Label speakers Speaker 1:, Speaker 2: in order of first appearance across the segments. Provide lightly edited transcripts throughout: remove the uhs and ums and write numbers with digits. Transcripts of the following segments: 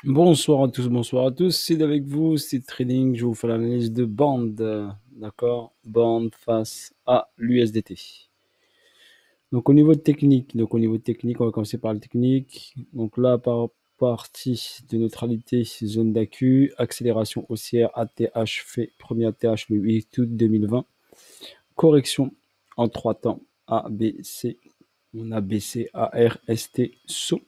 Speaker 1: Bonsoir à tous, c'est avec vous, c'est Trading, je vous fais l'analyse de Band, d'accord? Band face à l'USDT. Donc au niveau technique, on va commencer par le technique. Donc là, par partie de neutralité, zone d'AQ, accélération haussière ATH fait premier ATH le 8 août 2020. Correction en 3 temps ABC. On a BC, AR, ST, SO.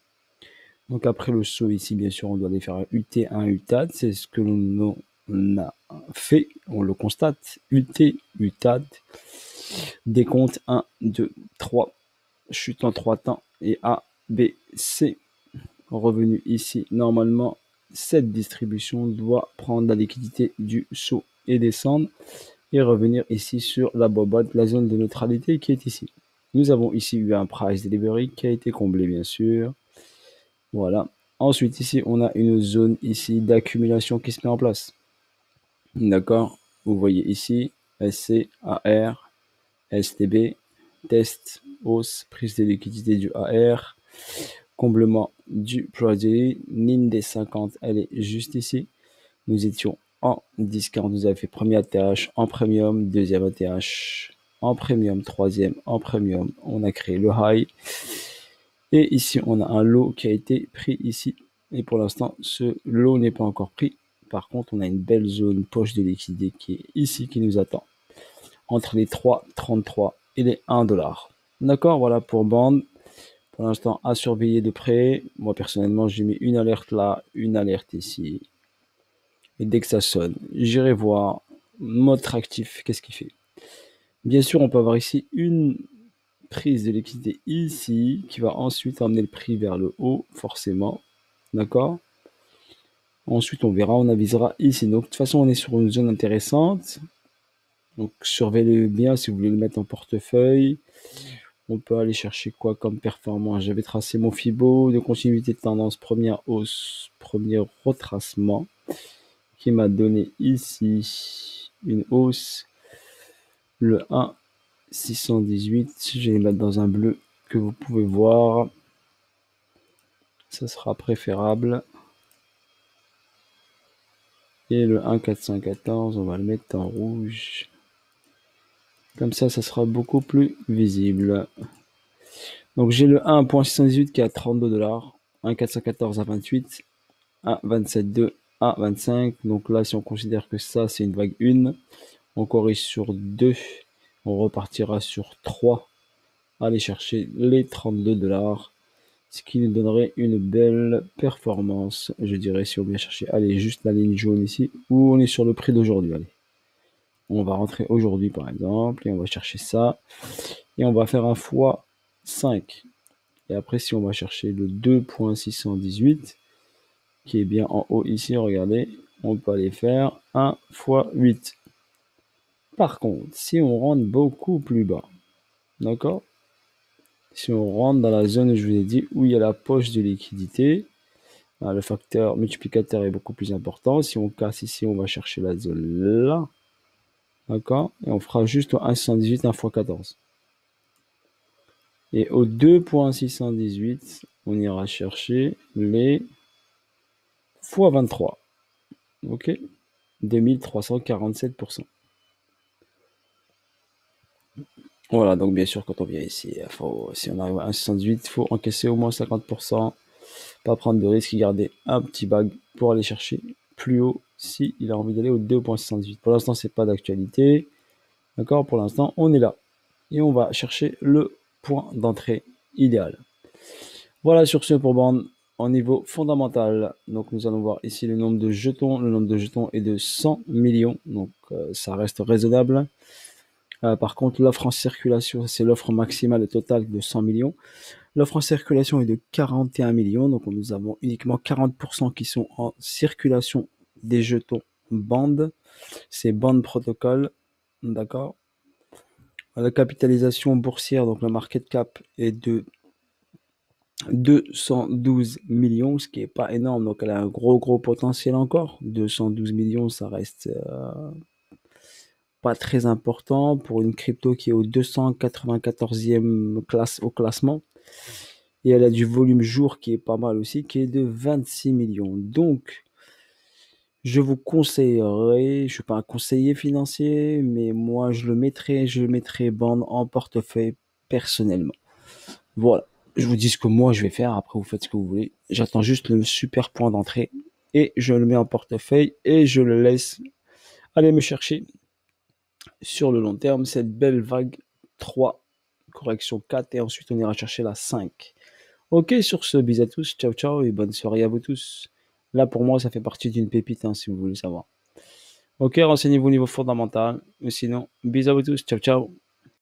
Speaker 1: Donc après le saut ici, bien sûr, on doit aller faire UT1, UTAD. C'est ce que l'on a fait. On le constate. UT, UTAD. Décompte 1, 2, 3. Chute en 3 temps. Et A, B, C. Revenu ici. Normalement, cette distribution doit prendre la liquidité du saut et descendre. Et revenir ici sur la bobotte, la zone de neutralité qui est ici. Nous avons ici eu un price delivery qui a été comblé, bien sûr. Voilà. Ensuite, ici, on a une zone ici d'accumulation qui se met en place. D'accord. Vous voyez ici, SC, AR, STB, test, hausse, prise de liquidité du AR, comblement du produit, ligne des 50, elle est juste ici. Nous étions en discount, nous avons fait premier ATH en premium, deuxième ATH en premium, troisième en premium. On a créé le high. Et ici, on a un lot qui a été pris ici. Et pour l'instant, ce lot n'est pas encore pris. Par contre, on a une belle zone poche de liquidité qui est ici, qui nous attend. Entre les 3,33 et les 1 dollar. D'accord, voilà pour Band. Pour l'instant, à surveiller de près. Moi, personnellement, j'ai mis une alerte là, une alerte ici. Et dès que ça sonne, j'irai voir notre actif, qu'est-ce qu'il fait. Bien sûr, on peut avoir ici une prise de liquidité ici, qui va ensuite emmener le prix vers le haut, forcément. D'accord. Ensuite, on verra, on avisera ici. Donc, de toute façon, on est sur une zone intéressante. Donc, surveillez bien si vous voulez le mettre en portefeuille. On peut aller chercher quoi comme performance. J'avais tracé mon Fibo de continuité de tendance, première hausse, premier retracement, qui m'a donné ici une hausse. Le 1, 618. Je vais les mettre dans un bleu que vous pouvez voir. Ça sera préférable. Et le 1,414, on va le mettre en rouge. Comme ça sera beaucoup plus visible. Donc j'ai le 1.618 qui est à 32 $, 1,414 à 28, 1,272 à 25. Donc là, si on considère que ça, c'est une vague 1, on corrige sur 2, on repartira sur 3, aller chercher les 32 $, ce qui nous donnerait une belle performance, je dirais, si on vient chercher, allez, juste la ligne jaune ici, où on est sur le prix d'aujourd'hui, allez. On va rentrer aujourd'hui, par exemple, et on va chercher ça, et on va faire un x5. Et après, si on va chercher le 2.618, qui est bien en haut ici, regardez, on peut aller faire 1 x 8. Par contre, si on rentre beaucoup plus bas, d'accord? Si on rentre dans la zone, je vous ai dit, où il y a la poche de liquidité, le facteur multiplicateur est beaucoup plus important. Si on casse ici, on va chercher la zone là, d'accord? Et on fera juste au 1,618, 1 x 14. Et au 2.618, on ira chercher les x 23. Ok, 2347%. Voilà, donc bien sûr, quand on vient ici, si on arrive à 1,78, il faut encaisser au moins 50%, pas prendre de risque, garder un petit bag pour aller chercher plus haut si il a envie d'aller au 2.78. Pour l'instant, c'est pas d'actualité. D'accord, pour l'instant, on est là. Et on va chercher le point d'entrée idéal. Voilà sur ce pour bande en niveau fondamental. Donc nous allons voir ici le nombre de jetons. Le nombre de jetons est de 100 millions, donc ça reste raisonnable. Par contre, l'offre en circulation, c'est l'offre maximale totale de 100 millions. L'offre en circulation est de 41 millions, donc nous avons uniquement 40% qui sont en circulation des jetons bande. C'est bande protocole, d'accord. La capitalisation boursière, donc le market cap, est de 212 millions, ce qui n'est pas énorme, donc elle a un gros potentiel encore. 212 millions, ça reste pas très important pour une crypto qui est au 294e au classement. Et elle a du volume jour qui est pas mal aussi, qui est de 26 millions. Donc, je vous conseillerais, je suis pas un conseiller financier, mais moi je le mettrais en portefeuille personnellement. Voilà. Je vous dis ce que moi je vais faire, après vous faites ce que vous voulez. J'attends juste le super point d'entrée et je le mets en portefeuille et je le laisse aller me chercher sur le long terme cette belle vague 3, correction 4 et ensuite on ira chercher la 5. Ok, sur ce, bis à tous, ciao ciao et bonne soirée à vous tous. Là pour moi ça fait partie d'une pépite hein, si vous voulez savoir. Ok, renseignez-vous au niveau fondamental, mais sinon, bis à vous tous, ciao ciao.